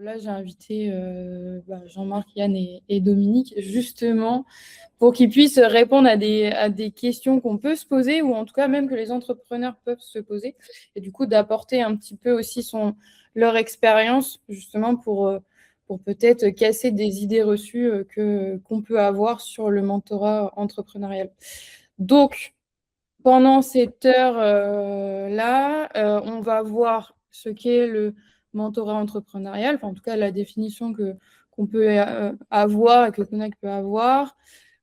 là, j'ai invité Jean-Marc, Yann et Dominique, justement, pour qu'ils puissent répondre à des questions qu'on peut se poser, ou en tout cas même que les entrepreneurs peuvent se poser, et du coup d'apporter un petit peu aussi leur expérience, justement, pour peut-être casser des idées reçues qu'on peut avoir sur le mentorat entrepreneurial. Donc, pendant cette heure-là, on va voir ce qu'est le mentorat entrepreneurial, enfin, en tout cas la définition qu'on peut avoir et que Connect peut avoir.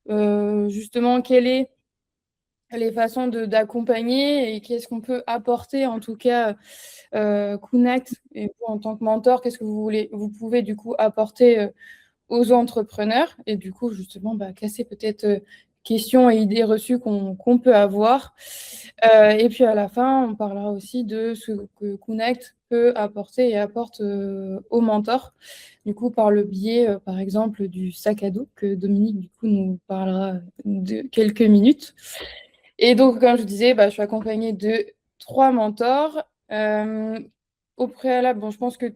Justement, quelles sont les façons d'accompagner et qu'est-ce qu'on peut apporter, en tout cas, Connect, et vous, en tant que mentor, qu'est-ce que vous pouvez du coup apporter aux entrepreneurs et du coup, justement, casser peut-être questions et idées reçues qu'on peut avoir. Et puis à la fin, on parlera aussi de ce que Connect peut apporter et apporte aux mentors, du coup par le biais, par exemple, du sac à dos que Dominique, du coup, nous parlera de quelques minutes. Et donc, comme je vous disais, je suis accompagnée de 3 mentors. Au préalable, bon, je pense que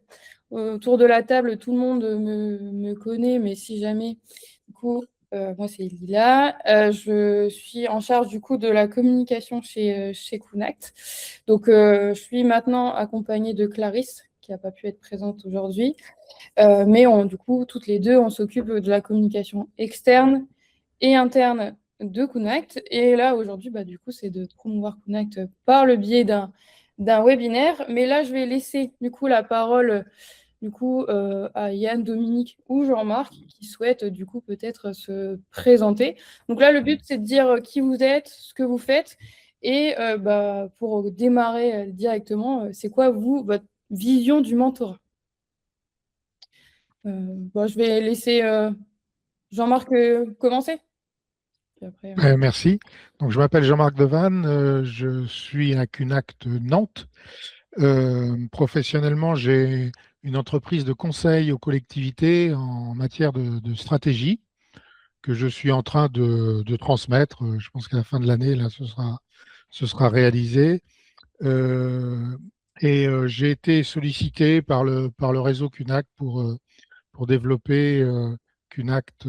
autour de la table, tout le monde me connaît, mais si jamais, du coup, moi, c'est Lila. Je suis en charge, du coup, de la communication chez Connect. Donc, je suis maintenant accompagnée de Clarisse, qui n'a pas pu être présente aujourd'hui. Mais du coup, toutes les deux, on s'occupe de la communication externe et interne de Connect. Et là, aujourd'hui, du coup, c'est de promouvoir Connect par le biais d'un webinaire. Mais là, je vais laisser, du coup, la parole du coup, à Yann, Dominique ou Jean-Marc qui souhaitent du coup peut-être se présenter. Donc là, le but, c'est de dire qui vous êtes, ce que vous faites. Et pour démarrer directement, c'est quoi, vous, votre vision du mentorat? Je vais laisser Jean-Marc commencer. Puis après, Merci. Donc, je m'appelle Jean-Marc Devanne, je suis à Connect Nantes. Professionnellement, j'ai une entreprise de conseil aux collectivités en matière de stratégie que je suis en train de transmettre. Je pense qu'à la fin de l'année, là, ce sera réalisé. J'ai été sollicité par le réseau Connect pour développer Connect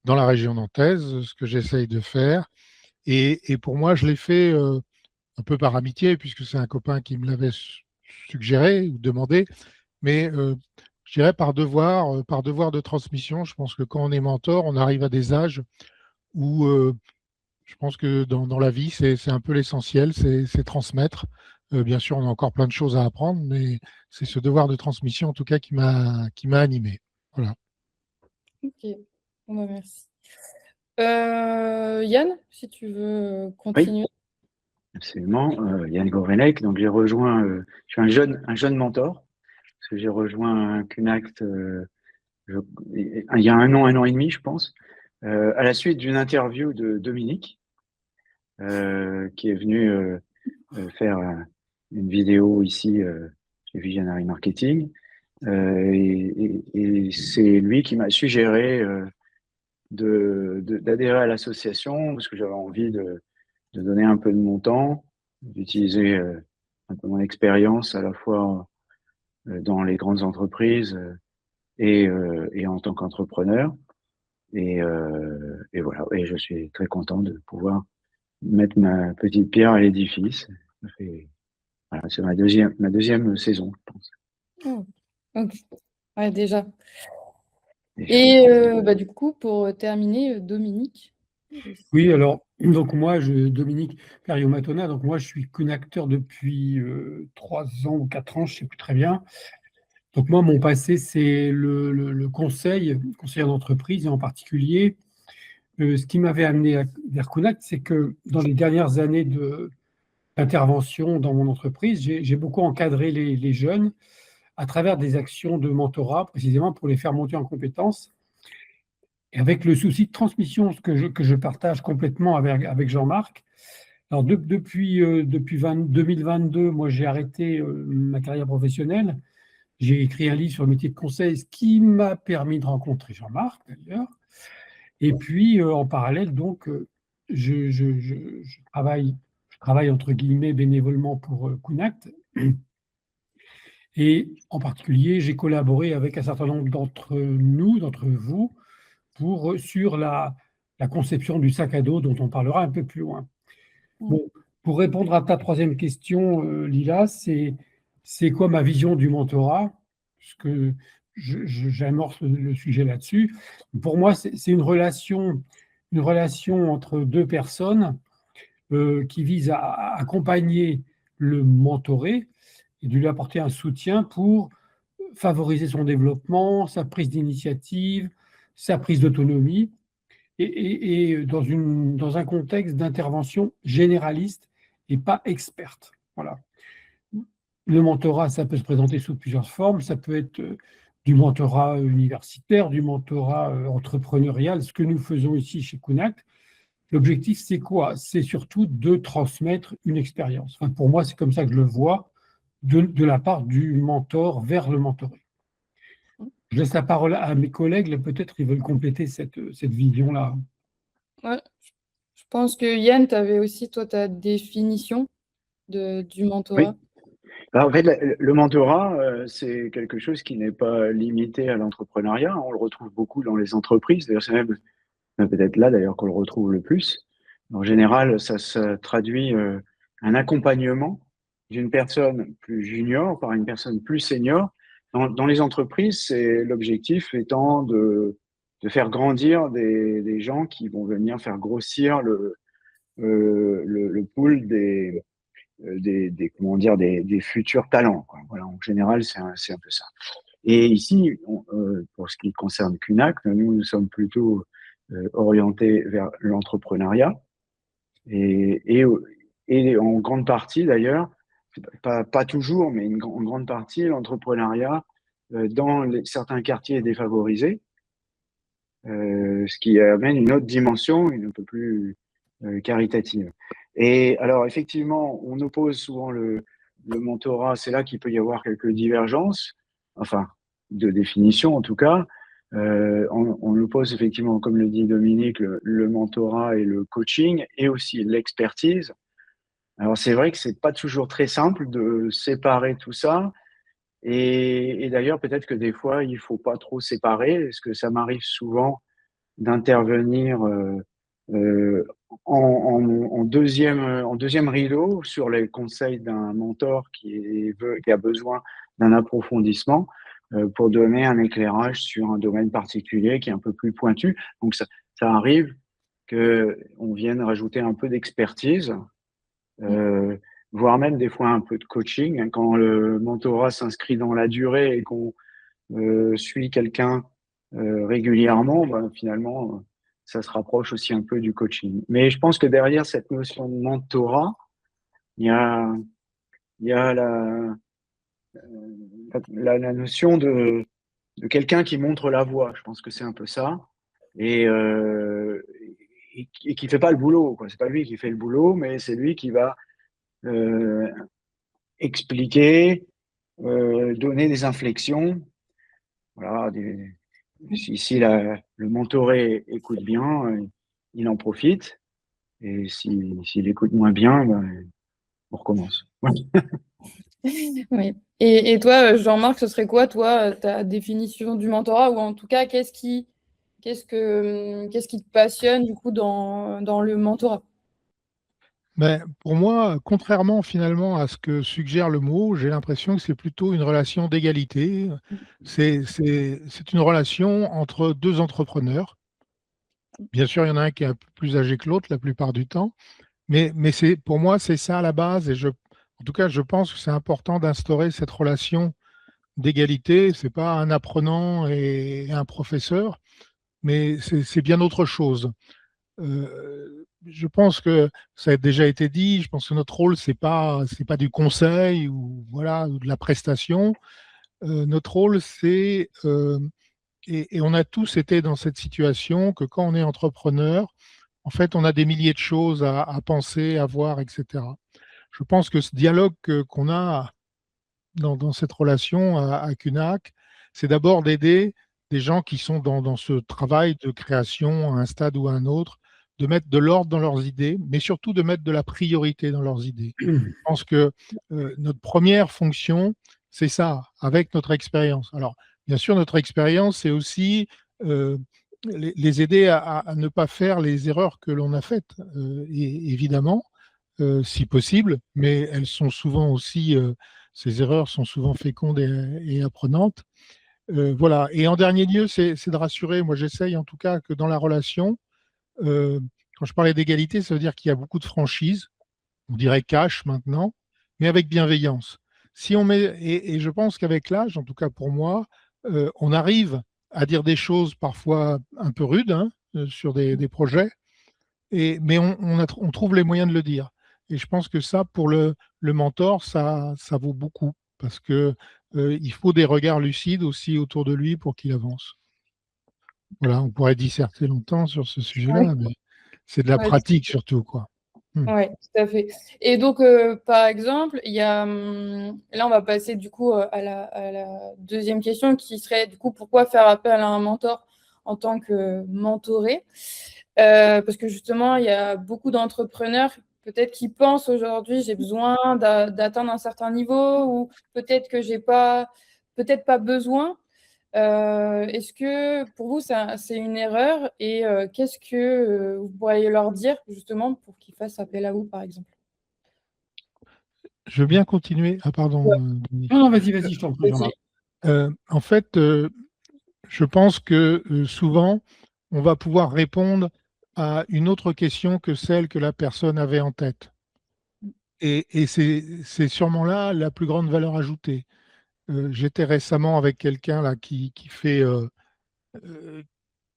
dans la région nantaise, ce que j'essaye de faire. Et pour moi, je l'ai fait un peu par amitié, puisque c'est un copain qui me l'avait suggéré ou demandé, mais je dirais par devoir de transmission. Je pense que quand on est mentor, on arrive à des âges où je pense que dans la vie, c'est un peu l'essentiel, c'est transmettre. Bien sûr, on a encore plein de choses à apprendre, mais c'est ce devoir de transmission, en tout cas, qui m'a animé. Voilà. ok, merci. Yann, si tu veux Oui, continuer. absolument. Yann Gourvenec. Donc, je suis un jeune mentor, parce que j'ai rejoint Connect il y a un an et demi, je pense, à la suite d'une interview de Dominique, qui est venu faire une vidéo ici chez Visionary Marketing. Et c'est lui qui m'a suggéré d'adhérer à l'association, parce que j'avais envie de donner un peu de mon temps, d'utiliser un peu mon expérience à la fois dans les grandes entreprises et en tant qu'entrepreneur. Et voilà, et je suis très content de pouvoir mettre ma petite pierre à l'édifice. Voilà, c'est ma deuxième saison, je pense. Oh, ok. Ouais, déjà. Déjà. Et du coup, pour terminer, Dominique. Oui, alors, donc moi, Dominique Perriot-Matona, donc moi, je suis connecteur depuis 3 ans ou 4 ans, je ne sais plus très bien. Donc moi, mon passé, c'est le conseiller d'entreprise, et en particulier, ce qui m'avait amené vers Connect, c'est que dans les dernières années d'intervention dans mon entreprise, j'ai beaucoup encadré les jeunes à travers des actions de mentorat, précisément pour les faire monter en compétences. Et avec le souci de transmission, ce que je partage complètement avec Jean-Marc. Alors, depuis 2022, moi, j'ai arrêté ma carrière professionnelle. J'ai écrit un livre sur le métier de conseil, ce qui m'a permis de rencontrer Jean-Marc, d'ailleurs. Et puis, en parallèle, donc, je travaille entre guillemets bénévolement pour Connect. Et en particulier, j'ai collaboré avec un certain nombre d'entre vous, sur la conception du sac à dos dont on parlera un peu plus loin. Bon, pour répondre à ta troisième question, Lila, c'est quoi ma vision du mentorat? Parce que j'amorce le sujet là-dessus. Pour moi, c'est une relation entre deux personnes qui vise à accompagner le mentoré et de lui apporter un soutien pour favoriser son développement, sa prise d'initiative, sa prise d'autonomie, et dans un contexte d'intervention généraliste et pas experte. Voilà. Le mentorat, ça peut se présenter sous plusieurs formes. Ça peut être du mentorat universitaire, du mentorat entrepreneurial, ce que nous faisons ici chez Kunact. L'objectif, c'est quoi? C'est surtout de transmettre une expérience. Enfin, pour moi, c'est comme ça que je le vois, de la part du mentor vers le mentoré. Je laisse la parole à mes collègues, peut-être ils veulent compléter cette vision-là. Ouais. Je pense que Yann, tu avais aussi, toi, ta définition du mentorat. Oui. Alors, en fait, le mentorat, c'est quelque chose qui n'est pas limité à l'entrepreneuriat. On le retrouve beaucoup dans les entreprises. D'ailleurs, c'est même peut-être là d'ailleurs qu'on le retrouve le plus. En général, ça se traduit un accompagnement d'une personne plus junior par une personne plus senior. Dans les entreprises, c'est l'objectif étant de faire grandir des gens qui vont venir faire grossir le pool comment dire, des futurs talents, quoi. Voilà, en général, c'est un peu ça. Et ici, pour ce qui concerne Kunact, nous sommes plutôt orientés vers l'entrepreneuriat et en grande partie d'ailleurs, pas toujours, mais en grande partie, l'entrepreneuriat dans certains quartiers défavorisés, ce qui amène une autre dimension, un peu plus caritative. Et alors, effectivement, on oppose souvent le mentorat, c'est là qu'il peut y avoir quelques divergences, enfin, de définition en tout cas. On oppose effectivement, comme le dit Dominique, le mentorat et le coaching, et aussi l'expertise. Alors, c'est vrai que c'est pas toujours très simple de séparer tout ça. Et d'ailleurs, peut-être que des fois, il faut pas trop séparer, parce que ça m'arrive souvent d'intervenir en deuxième rideau sur les conseils d'un mentor qui a besoin d'un approfondissement pour donner un éclairage sur un domaine particulier qui est un peu plus pointu. Donc ça arrive qu'on vienne rajouter un peu d'expertise, voire même des fois un peu de coaching. Quand le mentorat s'inscrit dans la durée et qu'on suit quelqu'un régulièrement, finalement, ça se rapproche aussi un peu du coaching. Mais je pense que derrière cette notion de mentorat, il y a la notion de quelqu'un qui montre la voie. Je pense que c'est un peu ça. Et qui fait pas le boulot, quoi. C'est pas lui qui fait le boulot, mais c'est lui qui va expliquer, donner des inflexions. Voilà, si le mentoré écoute bien, il en profite. Et s'il écoute moins bien, on recommence. Oui. Et toi, Jean-Marc, ce serait quoi, toi, ta définition du mentorat? Ou en tout cas, qu'est-ce qui te passionne, du coup, dans le mentorat? Mais pour moi, contrairement finalement à ce que suggère le mot, j'ai l'impression que c'est plutôt une relation d'égalité. C'est une relation entre deux entrepreneurs. Bien sûr, il y en a un qui est un peu plus âgé que l'autre la plupart du temps, mais pour moi, c'est ça à la base. Et en tout cas, je pense que c'est important d'instaurer cette relation d'égalité. Ce n'est pas un apprenant et un professeur, mais c'est bien autre chose. Je pense que ça a déjà été dit. Je pense que notre rôle, c'est pas du conseil ou voilà ou de la prestation. Notre rôle, c'est et on a tous été dans cette situation que quand on est entrepreneur, en fait, on a des milliers de choses à penser, à voir, etc. Je pense que ce dialogue qu'on a dans cette relation à Kunact, c'est d'abord d'aider des gens qui sont dans ce travail de création à un stade ou à un autre, de mettre de l'ordre dans leurs idées, mais surtout de mettre de la priorité dans leurs idées. Je pense que notre première fonction, c'est ça, avec notre expérience. Alors, bien sûr, notre expérience, c'est aussi les aider à ne pas faire les erreurs que l'on a faites, et évidemment, si possible, mais elles sont souvent aussi, ces erreurs sont souvent fécondes et apprenantes. Voilà. Et en dernier lieu, c'est de rassurer. Moi, j'essaye en tout cas que dans la relation, euh, quand je parlais d'égalité, ça veut dire qu'il y a beaucoup de franchise, on dirait cash maintenant, mais avec bienveillance. Si on met, et je pense qu'avec l'âge, en tout cas pour moi, on arrive à dire des choses parfois un peu rudes, hein, sur des projets, mais on trouve les moyens de le dire. Et je pense que ça, pour le mentor, ça vaut beaucoup, parce que il faut des regards lucides aussi autour de lui pour qu'il avance. Voilà, on pourrait disserter longtemps sur ce sujet-là, mais c'est de la Ouais, pratique surtout, quoi. oui, tout à fait. Et donc, par exemple, il y a, là, on va passer du coup à la deuxième question qui serait du coup pourquoi faire appel à un mentor en tant que mentoré? Parce que justement, il y a beaucoup d'entrepreneurs peut-être qui pensent aujourd'hui j'ai besoin d'atteindre un certain niveau ou peut-être que j'ai pas, peut-être pas besoin. Est-ce que pour vous, c'est une erreur et qu'est-ce que vous pourriez leur dire justement pour qu'ils fassent appel à vous, par exemple? Je veux bien continuer. Ah, pardon, Ouais. Dominique. Non, non, vas-y, je t'en prie, Vas-y. Jean-Marc. En fait, je pense que souvent, on va pouvoir répondre à une autre question que celle que la personne avait en tête. Et c'est sûrement là la plus grande valeur ajoutée. J'étais récemment avec quelqu'un là euh,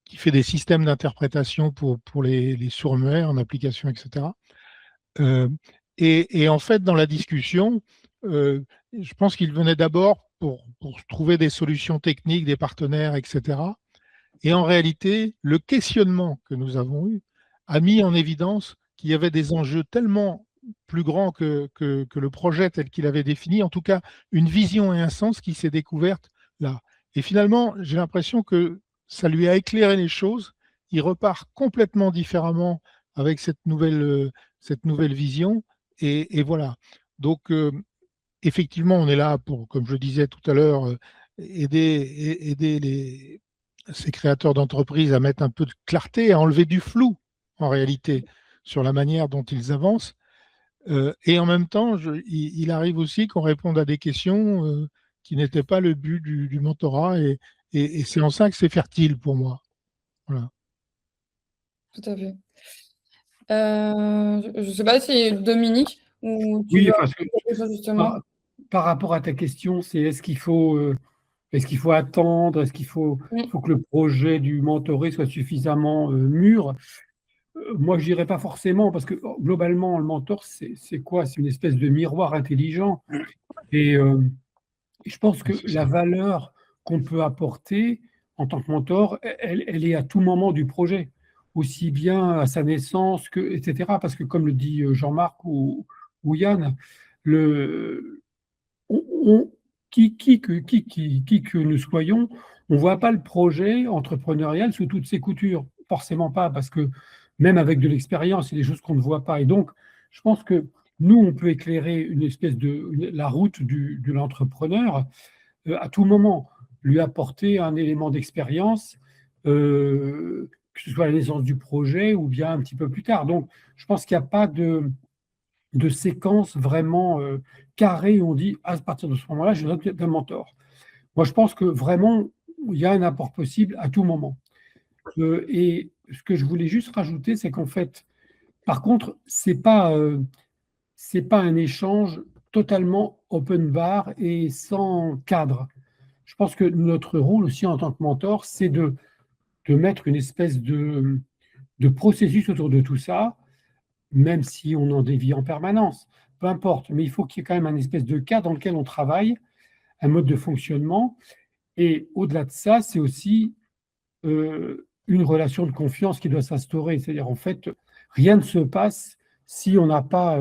qui fait des systèmes d'interprétation pour les sourds-muets en application, etc. Euh, et en fait, dans la discussion, je pense qu'il venait d'abord pour trouver des solutions techniques, des partenaires, etc. Et en réalité, le questionnement que nous avons eu a mis en évidence qu'il y avait des enjeux tellement plus grands que le projet tel qu'il avait défini, en tout cas une vision et un sens qui s'est découverte là. Et finalement, j'ai l'impression que ça lui a éclairé les choses. Il repart complètement différemment avec cette nouvelle vision. Et voilà. Donc, effectivement, on est là pour, comme je disais tout à l'heure, aider ces créateurs d'entreprises à mettre un peu de clarté, à enlever du flou, en réalité, sur la manière dont ils avancent. Et en même temps, il arrive aussi qu'on réponde à des questions qui n'étaient pas le but du mentorat. Et c'est en ça que c'est fertile pour moi. Voilà. Tout à fait. Je ne sais pas si Dominique ou tu Oui, veux parce que ajouter quelque chose justement. par, par rapport à ta question, c'est est-ce qu'il faut attendre, faut que le projet du mentoré soit suffisamment mûr? Moi, je dirais pas forcément, parce que globalement, le mentor, c'est quoi? C'est une espèce de miroir intelligent. Et je pense que C'est la ça. valeur qu'on peut apporter en tant que mentor, elle est à tout moment du projet, aussi bien à sa naissance que, etc. Parce que comme le dit Jean-Marc ou Yann, le, on- qui que nous soyons, on ne voit pas le projet entrepreneurial sous toutes ses coutures. Forcément pas, parce que même avec de l'expérience, il y a des choses qu'on ne voit pas. Et donc, je pense que nous, on peut éclairer la route de l'entrepreneur à tout moment, lui apporter un élément d'expérience, que ce soit à la naissance du projet ou bien un petit peu plus tard. Donc, je pense qu'il n'y a pas de séquence vraiment carrée où on dit à partir de ce moment-là, j'ai besoin d'un mentor. Moi, je pense que vraiment, il y a un apport possible à tout moment. Et ce que je voulais juste rajouter, c'est qu'en fait, par contre, c'est pas un échange totalement open bar et sans cadre. Je pense que notre rôle aussi en tant que mentor, c'est de mettre une espèce de processus autour de tout ça, même si on en dévie en permanence. Peu importe, mais il faut qu'il y ait quand même un espèce de cas dans lequel on travaille, un mode de fonctionnement. Et au-delà de ça, c'est aussi une relation de confiance qui doit s'instaurer. C'est-à-dire, en fait, rien ne se passe si on n'a pas,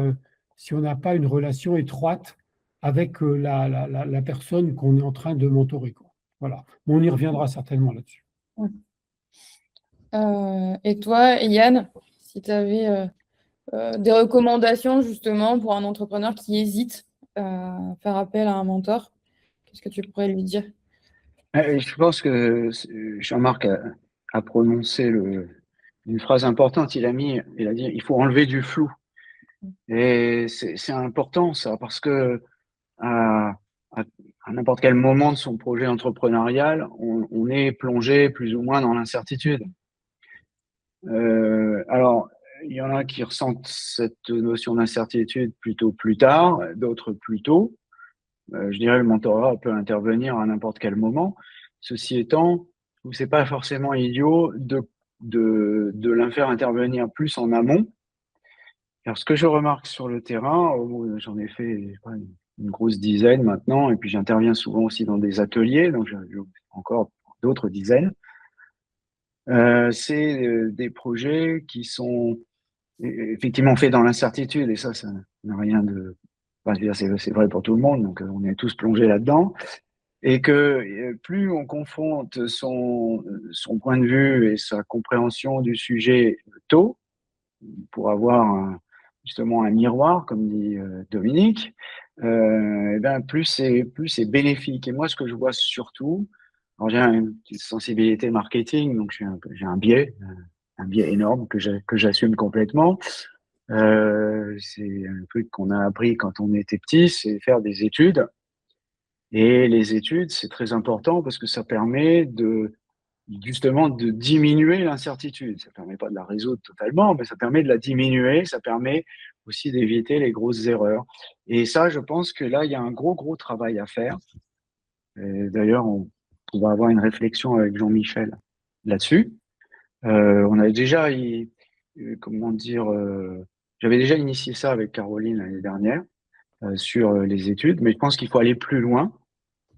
si on n'a pas une relation étroite avec la personne qu'on est en train de mentorer, quoi. Voilà. On y reviendra certainement là-dessus. Et toi, Yann, si tu avais des recommandations justement pour un entrepreneur qui hésite à faire appel à un mentor? Qu'est-ce que tu pourrais lui dire? Je pense que Jean-Marc a prononcé une phrase importante. Il a dit, il faut enlever du flou. Et c'est important ça, parce que à, à n'importe quel moment de son projet entrepreneurial, on est plongé plus ou moins dans l'incertitude. Alors, il y en a qui ressentent cette notion d'incertitude plutôt plus tard, d'autres plus tôt. Je dirais le mentorat peut intervenir à n'importe quel moment. Ceci étant, c'est pas forcément idiot de la faire intervenir plus en amont. Alors, ce que je remarque sur le terrain, j'en ai fait je sais pas, une grosse dizaine maintenant, et puis j'interviens souvent aussi dans des ateliers, donc j'ai encore d'autres dizaines. C'est des projets qui sont effectivement faits dans l'incertitude, et ça n'a rien de... Enfin, je veux dire, c'est vrai pour tout le monde, donc on est tous plongés là-dedans. Et que plus on confronte son point de vue et sa compréhension du sujet tôt, pour avoir justement un miroir, comme dit Dominique, et bien plus c'est bénéfique. Et moi, ce que je vois surtout, alors j'ai une petite sensibilité marketing, donc j'ai un biais énorme que j'assume complètement. C'est un truc qu'on a appris quand on était petit, c'est faire des études. Et les études, c'est très important parce que ça permet justement de diminuer l'incertitude. Ça ne permet pas de la résoudre totalement, mais ça permet de la diminuer, ça permet aussi d'éviter les grosses erreurs. Et ça, je pense que là, il y a un gros travail à faire. D'ailleurs, on va avoir une réflexion avec Jean-Michel là-dessus. On avait déjà, j'avais déjà initié ça avec Caroline l'année dernière sur les études, mais je pense qu'il faut aller plus loin.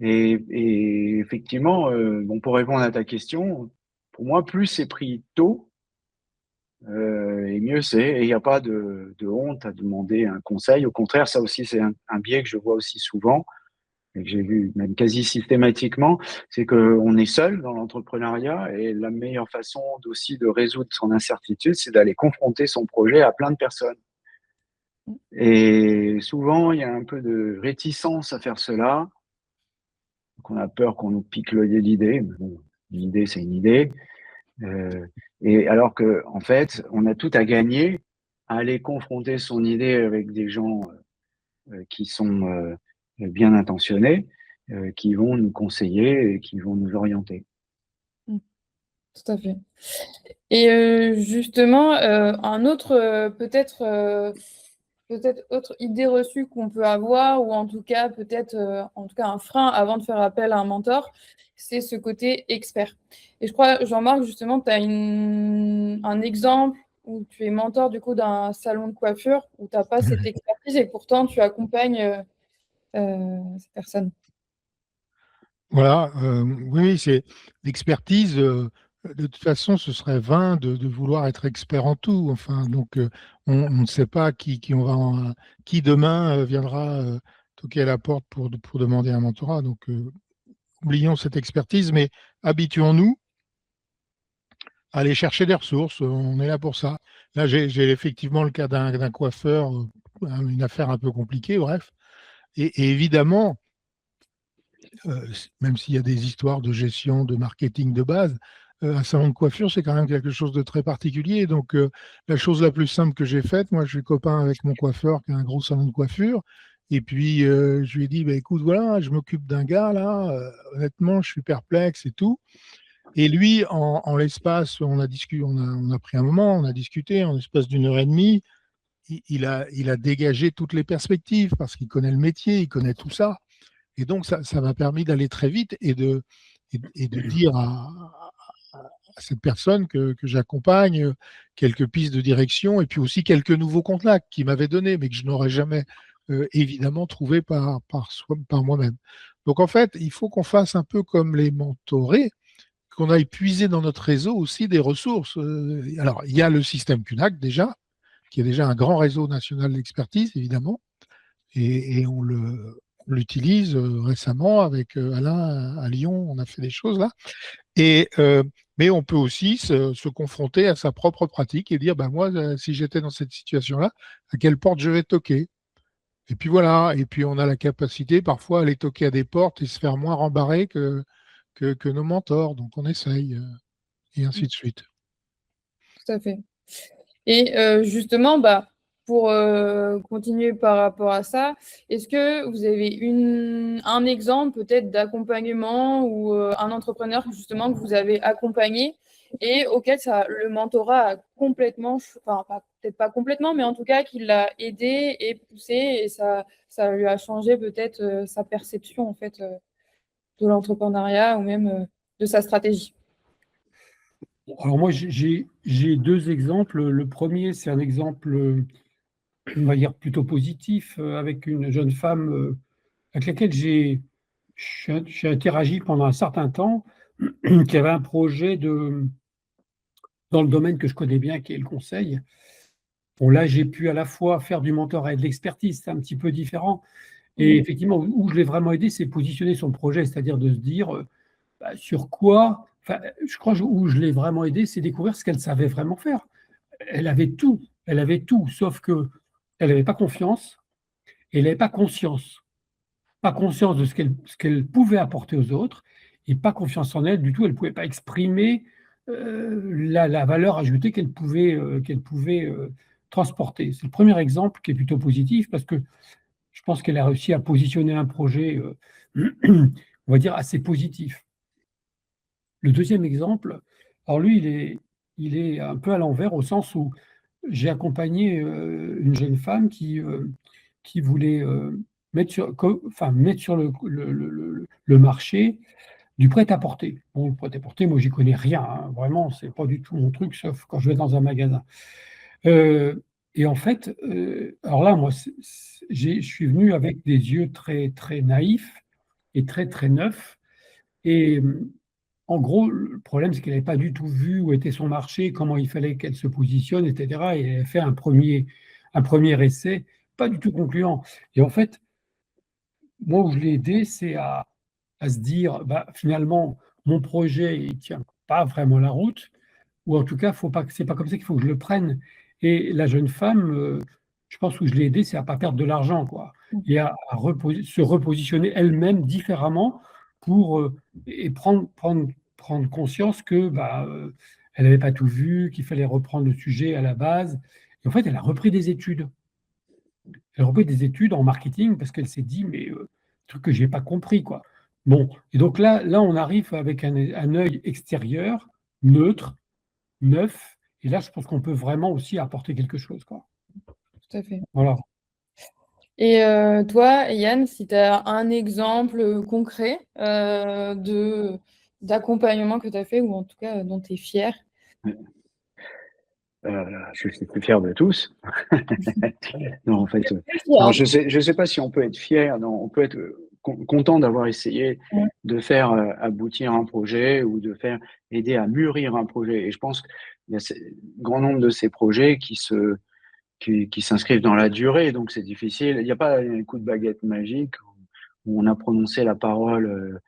Et effectivement, bon, pour répondre à ta question, pour moi, plus c'est pris tôt, et mieux c'est. Et il n'y a pas de honte à demander un conseil. Au contraire, ça aussi, c'est un biais que je vois aussi souvent et que j'ai vu même quasi systématiquement, c'est qu'on est seul dans l'entrepreneuriat et la meilleure façon aussi de résoudre son incertitude, c'est d'aller confronter son projet à plein de personnes. Et souvent, il y a un peu de réticence à faire cela. Qu'on a peur qu'on nous pique l'idée. Bon, l'idée, c'est une idée. Et alors que, en fait, on a tout à gagner à aller confronter son idée avec des gens qui sont bien intentionnés, qui vont nous conseiller et qui vont nous orienter. Tout à fait. Et justement, un autre, peut-être autre idée reçue qu'on peut avoir, ou en tout cas, en tout cas, un frein avant de faire appel à un mentor, c'est ce côté expert. Et je crois, Jean-Marc, justement, tu as un exemple où tu es mentor du coup d'un salon de coiffure où tu n'as pas cette expertise et pourtant tu accompagnes ces personnes. Voilà, oui, c'est l'expertise. De toute façon, ce serait vain de vouloir être expert en tout. Enfin, donc, on ne sait pas qui demain viendra toquer à la porte pour demander un mentorat. Donc, oublions cette expertise, mais habituons-nous à aller chercher des ressources. On est là pour ça. Là, j'ai effectivement le cas d'un coiffeur, une affaire un peu compliquée, bref. Et évidemment, même s'il y a des histoires de gestion, de marketing de base, un salon de coiffure, c'est quand même quelque chose de très particulier. Donc, la chose la plus simple que j'ai faite, moi, je suis copain avec mon coiffeur qui a un gros salon de coiffure. Et puis, je lui ai dit, bah, écoute, voilà, je m'occupe d'un gars, là, honnêtement, je suis perplexe et tout. Et lui, en l'espace, on a pris un moment, on a discuté, en l'espace d'une heure et demie, il a dégagé toutes les perspectives parce qu'il connaît le métier, il connaît tout ça. Et donc, ça m'a permis d'aller très vite et de dire à cette personne que j'accompagne quelques pistes de direction et puis aussi quelques nouveaux contacts qu'il m'avait donnés, mais que je n'aurais jamais évidemment trouvé par moi-même. Donc, en fait, il faut qu'on fasse un peu comme les mentorés, qu'on aille puiser dans notre réseau aussi des ressources. Alors, il y a le système QNAC déjà, qui est déjà un grand réseau national d'expertise, évidemment, et on l'utilise récemment avec Alain à Lyon, on a fait des choses là. Mais on peut aussi se confronter à sa propre pratique et dire, ben moi, si j'étais dans cette situation-là, à quelle porte je vais toquer? Et puis voilà, et puis on a la capacité parfois à aller toquer à des portes et se faire moins rembarrer que nos mentors. Donc on essaye, et ainsi de suite. Tout à fait. Et justement, pour continuer par rapport à ça, est-ce que vous avez un exemple peut-être d'accompagnement ou un entrepreneur justement que vous avez accompagné et auquel le mentorat a complètement, enfin peut-être pas complètement, mais en tout cas qui l'a aidé et poussé et ça lui a changé peut-être sa perception en fait de l'entrepreneuriat ou même de sa stratégie. Alors moi, j'ai deux exemples. Le premier, c'est un exemple, on va dire, plutôt positif, avec une jeune femme avec laquelle j'ai interagi pendant un certain temps, qui avait un projet dans le domaine que je connais bien, qui est le conseil. Bon, là, j'ai pu à la fois faire du mentorat et de l'expertise, c'est un petit peu différent. Et effectivement, où je l'ai vraiment aidé, c'est positionner son projet, c'est-à-dire de se dire sur quoi, enfin, je crois où je l'ai vraiment aidé, c'est découvrir ce qu'elle savait vraiment faire. Elle avait tout, sauf que elle n'avait pas confiance et elle n'avait pas conscience. Pas conscience de ce qu'elle pouvait apporter aux autres et pas confiance en elle du tout. Elle ne pouvait pas exprimer la valeur ajoutée qu'elle pouvait transporter. C'est le premier exemple qui est plutôt positif parce que je pense qu'elle a réussi à positionner un projet, on va dire, assez positif. Le deuxième exemple, alors lui, il est un peu à l'envers au sens où j'ai accompagné une jeune femme qui voulait mettre sur le marché du prêt-à-porter. Bon, le prêt-à-porter, moi, j'y connais rien, hein, vraiment, c'est pas du tout mon truc, sauf quand je vais dans un magasin. Et en fait, alors là, moi, je suis venu avec des yeux très, très naïfs et très, très neufs. Et en gros, le problème, c'est qu'elle n'avait pas du tout vu où était son marché, comment il fallait qu'elle se positionne, etc. Et elle a fait un premier essai, pas du tout concluant. Et en fait, moi, où je l'ai aidé, c'est à se dire, finalement, mon projet, il ne tient pas vraiment la route, ou en tout cas, c'est pas comme ça qu'il faut que je le prenne. Et la jeune femme, je pense que je l'ai aidée, c'est à ne pas perdre de l'argent, quoi, et se repositionner elle-même différemment pour et prendre conscience que elle n'avait pas tout vu, qu'il fallait reprendre le sujet à la base. Et en fait, elle a repris des études. Elle a repris des études en marketing parce qu'elle s'est dit, mais truc que j'ai pas compris, quoi. Bon, et donc là, on arrive avec un œil extérieur, neutre, neuf, et là, je pense qu'on peut vraiment aussi apporter quelque chose, quoi. Tout à fait. Voilà. Et toi, Yann, si tu as un exemple concret d'accompagnement que tu as fait ou en tout cas dont tu es fier. Je suis plus fier de tous. Non, en fait, non, je sais pas si on peut être fier. Non, on peut être content d'avoir essayé de faire aboutir un projet ou de faire aider à mûrir un projet. Et je pense qu'il y a un grand nombre de ces projets qui s'inscrivent dans la durée, donc c'est difficile. Il n'y a pas un coup de baguette magique où on a prononcé la parole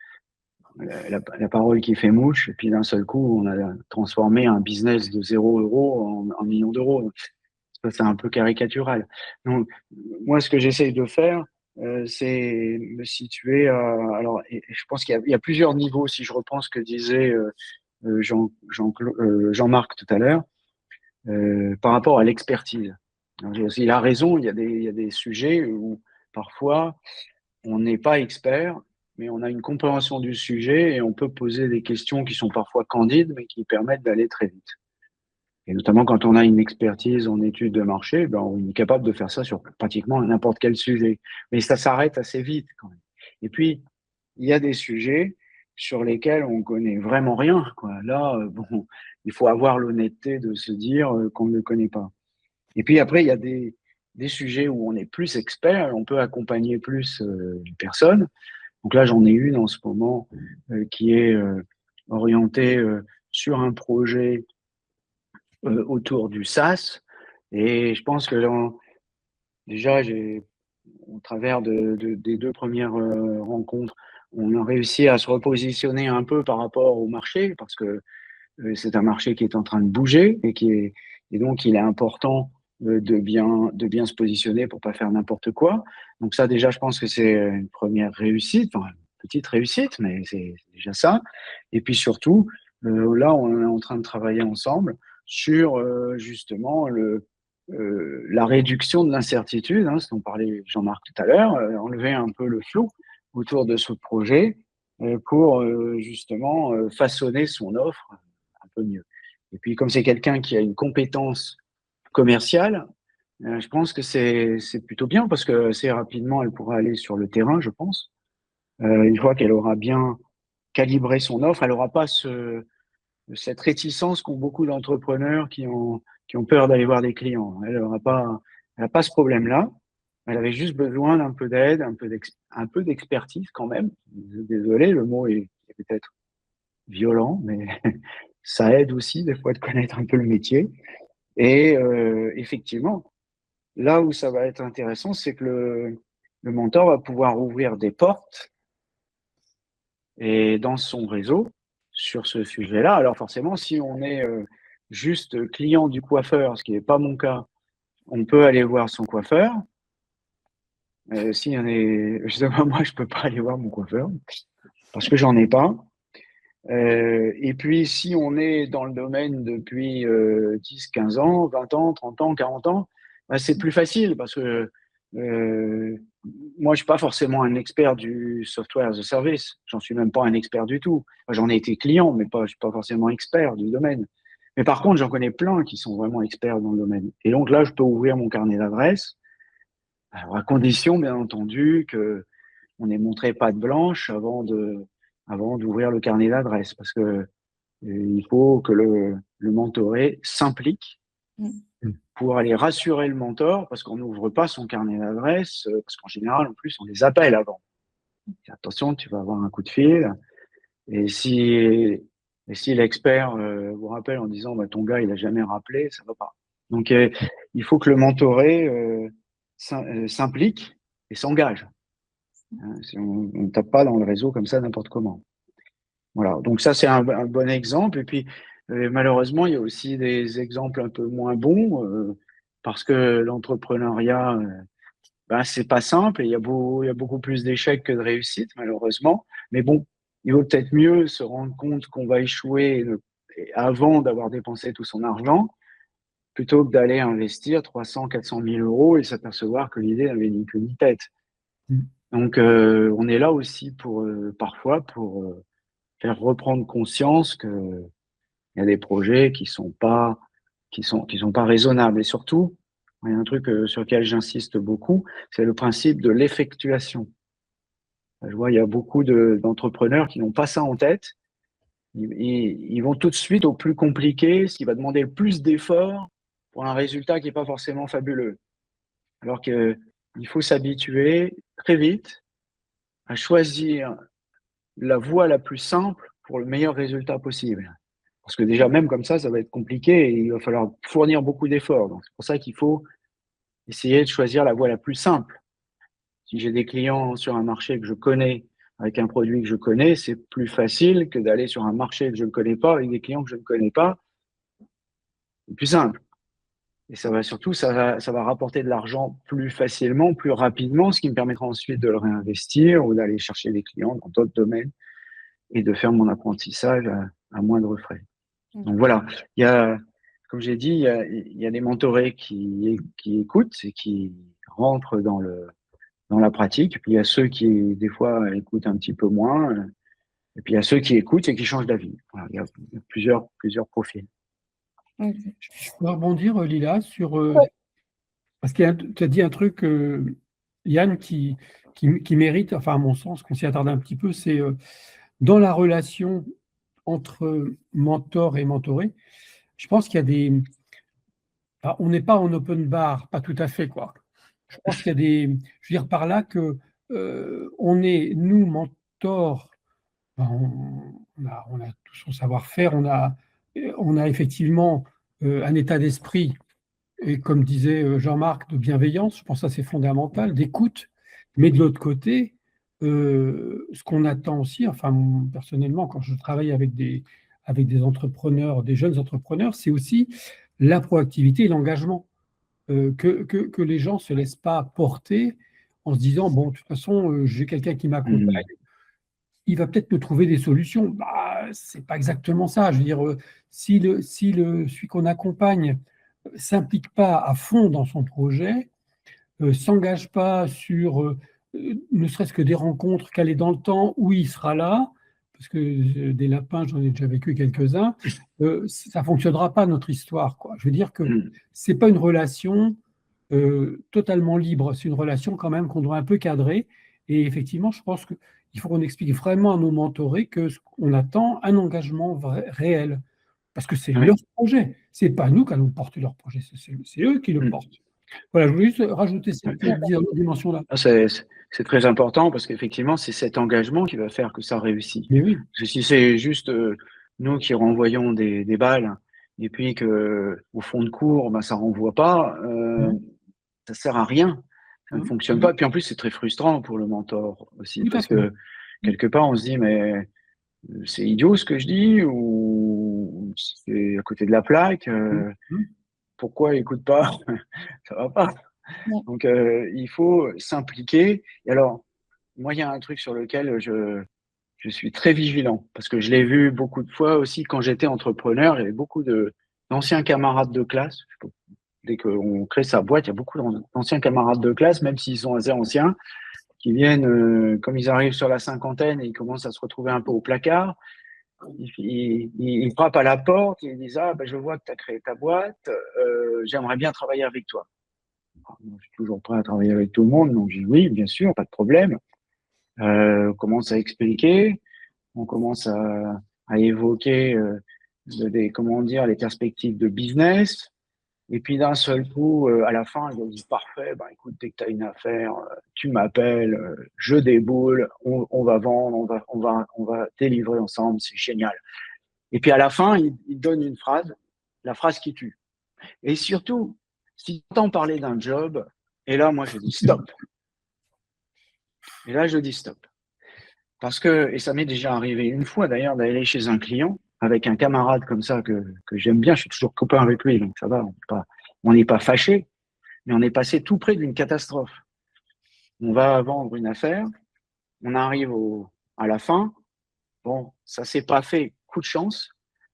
qui fait mouche, et puis d'un seul coup, on a transformé un business de 0 € en millions d'euros. Ça, c'est un peu caricatural. Donc, moi, ce que j'essaye de faire, c'est me situer alors, et je pense qu'il y a plusieurs niveaux, si je reprends ce que disait Jean-Marc tout à l'heure, par rapport à l'expertise. Il a raison, il y a des sujets où parfois on n'est pas expert, mais on a une compréhension du sujet et on peut poser des questions qui sont parfois candides, mais qui permettent d'aller très vite. Et notamment quand on a une expertise en études de marché, on est capable de faire ça sur pratiquement n'importe quel sujet. Mais ça s'arrête assez vite quand même. Et puis, il y a des sujets sur lesquels on connaît vraiment rien, quoi. Là, il faut avoir l'honnêteté de se dire qu'on ne le connaît pas. Et puis après, il y a des sujets où on est plus expert, on peut accompagner plus les personnes. Donc là, j'en ai une en ce moment qui est orientée sur un projet autour du SaaS. Et je pense que déjà, au travers des deux premières rencontres, on a réussi à se repositionner un peu par rapport au marché parce que c'est un marché qui est en train de bouger et donc il est important de bien se positionner pour pas faire n'importe quoi. Donc ça, déjà, je pense que c'est une première réussite, enfin, une petite réussite, mais c'est déjà ça. Et puis surtout, là, on est en train de travailler ensemble sur justement la réduction de l'incertitude, ce dont parlait Jean-Marc tout à l'heure, enlever un peu le flou autour de ce projet pour justement façonner son offre un peu mieux. Et puis, comme c'est quelqu'un qui a une compétence commerciale, je pense que c'est plutôt bien parce que assez rapidement, elle pourra aller sur le terrain, je pense. Une fois qu'elle aura bien calibré son offre, elle n'aura pas cette réticence qu'ont beaucoup d'entrepreneurs qui ont peur d'aller voir des clients. Elle n'a pas ce problème-là. Elle avait juste besoin d'un peu d'aide, un peu d'expertise quand même. Désolé, le mot est peut-être violent, mais ça aide aussi des fois de connaître un peu le métier. Et effectivement, là où ça va être intéressant, c'est que le mentor va pouvoir ouvrir des portes et dans son réseau sur ce sujet-là. Alors forcément, si on est juste client du coiffeur, ce qui n'est pas mon cas, on peut aller voir son coiffeur. Si on est, justement, moi, je peux pas aller voir mon coiffeur parce que j'en ai pas. Et puis, si on est dans le domaine depuis 10, 15 ans, 20 ans, 30 ans, 40 ans, bah, c'est plus facile parce que moi, je suis pas forcément un expert du software as a service. J'en suis même pas un expert du tout. J'en ai été client, mais je suis pas forcément expert du domaine. Mais par contre, j'en connais plein qui sont vraiment experts dans le domaine. Et donc là, je peux ouvrir mon carnet d'adresses, alors à condition, bien entendu, que on ait montré patte blanche avant d'ouvrir le carnet d'adresses, parce que il faut que le mentoré s'implique pour aller rassurer le mentor, parce qu'on n'ouvre pas son carnet d'adresses, parce qu'en général, en plus, on les appelle avant. Attention, tu vas avoir un coup de fil, et si l'expert vous rappelle en disant bah, ton gars, il a jamais rappelé, ça va pas. Donc, il faut que le mentoré s'implique et s'engage. Si on ne tape pas dans le réseau comme ça n'importe comment. Voilà, donc ça c'est un bon exemple. Et puis malheureusement, il y a aussi des exemples un peu moins bons parce que l'entrepreneuriat, c'est pas simple et il y a beaucoup plus d'échecs que de réussites, malheureusement. Mais bon, il vaut peut-être mieux se rendre compte qu'on va échouer avant d'avoir dépensé tout son argent, plutôt que d'aller investir 300, 400 000 euros et s'apercevoir que l'idée n'avait ni queue ni tête. Donc, on est là aussi parfois pour faire reprendre conscience que il y a des projets qui sont pas raisonnables. Et surtout, il y a un truc sur lequel j'insiste beaucoup, c'est le principe de l'effectuation. Je vois, il y a beaucoup d'entrepreneurs qui n'ont pas ça en tête. Ils vont tout de suite au plus compliqué, ce qui va demander le plus d'efforts pour un résultat qui n'est pas forcément fabuleux. Alors qu'il faut s'habituer très vite à choisir la voie la plus simple pour le meilleur résultat possible. Parce que déjà, même comme ça va être compliqué et il va falloir fournir beaucoup d'efforts. Donc, c'est pour ça qu'il faut essayer de choisir la voie la plus simple. Si j'ai des clients sur un marché que je connais, avec un produit que je connais, c'est plus facile que d'aller sur un marché que je ne connais pas avec des clients que je ne connais pas. C'est plus simple. Et ça va rapporter de l'argent plus facilement, plus rapidement, ce qui me permettra ensuite de le réinvestir ou d'aller chercher des clients dans d'autres domaines et de faire mon apprentissage à moindre frais. Donc voilà, il y a, comme j'ai dit, il y a des mentorés qui écoutent et qui rentrent dans la pratique. Et puis il y a ceux qui, des fois, écoutent un petit peu moins. Et puis il y a ceux qui écoutent et qui changent d'avis. Voilà, il y a plusieurs profils. Je peux rebondir, Lila, sur parce que tu as dit un truc, Yann, qui mérite, enfin à mon sens, qu'on s'y attarde un petit peu, c'est dans la relation entre mentor et mentoré, je pense qu'il y a des... Alors, on n'est pas en open bar, pas tout à fait, quoi. Je pense qu'il y a des... Je veux dire par là que on est, nous, mentors, on a tout son savoir-faire, on a effectivement un état d'esprit, et comme disait Jean-Marc, de bienveillance, je pense que ça c'est fondamental, d'écoute, mais de l'autre côté, ce qu'on attend aussi, enfin personnellement, quand je travaille avec des entrepreneurs, des jeunes entrepreneurs, c'est aussi la proactivité et l'engagement. que les gens ne se laissent pas porter en se disant, bon, de toute façon, j'ai quelqu'un qui m'accompagne, il va peut-être me trouver des solutions. Bah, c'est pas exactement ça. Je veux dire, celui qu'on accompagne s'implique pas à fond dans son projet, s'engage pas sur ne serait-ce que des rencontres calées dans le temps où il sera là, parce que des lapins, j'en ai déjà vécu quelques-uns, ça fonctionnera pas notre histoire, quoi. Je veux dire que c'est pas une relation totalement libre, c'est une relation quand même qu'on doit un peu cadrer. Et effectivement, je pense qu'il faut qu'on explique vraiment à nos mentorés qu'on attend un engagement réel, parce que c'est leur projet. C'est pas nous qui allons porter leur projet, c'est eux qui le portent. Voilà, je voulais juste rajouter cette dimension-là. C'est très important parce qu'effectivement, c'est cet engagement qui va faire que ça réussit. Mais oui. Parce que si c'est juste nous qui renvoyons des balles et puis que au fond de cours, ben, ça renvoie pas, ça sert à rien. Ça ne fonctionne pas. Puis en plus, c'est très frustrant pour le mentor aussi parce que quelque part, on se dit mais c'est idiot ce que je dis ou c'est à côté de la plaque. Pourquoi il écoute pas? Ça va pas. Donc, il faut s'impliquer. Et alors, moi, il y a un truc sur lequel je suis très vigilant parce que je l'ai vu beaucoup de fois aussi quand j'étais entrepreneur. Il y avait beaucoup d'anciens camarades de classe. Dès qu'on crée sa boîte, il y a beaucoup d'anciens camarades de classe, même s'ils sont assez anciens, qui viennent, comme ils arrivent sur la cinquantaine et ils commencent à se retrouver un peu au placard. Ils frappent à la porte et ils disent ah ben je vois que tu as créé ta boîte, j'aimerais bien travailler avec toi. Alors, moi, je suis toujours prêt à travailler avec tout le monde, donc je dis oui bien sûr, pas de problème. On commence à expliquer, on commence à évoquer comment dire les perspectives de business. Et puis d'un seul coup, à la fin, ils disent parfait, ben écoute, dès que tu as une affaire, tu m'appelles, je déboule, on va vendre, on va délivrer ensemble, c'est génial. Et puis à la fin, ils donnent une phrase, la phrase qui tue. Et surtout, si tu entends parler d'un job, et là, moi, je dis stop. Et là, je dis stop. Parce que, et ça m'est déjà arrivé une fois d'ailleurs, d'aller chez un client avec un camarade comme ça que j'aime bien, je suis toujours copain avec lui, donc ça va, on n'est pas fâchés, mais on est passé tout près d'une catastrophe. On va vendre une affaire, on arrive à la fin, bon, ça s'est pas fait, coup de chance,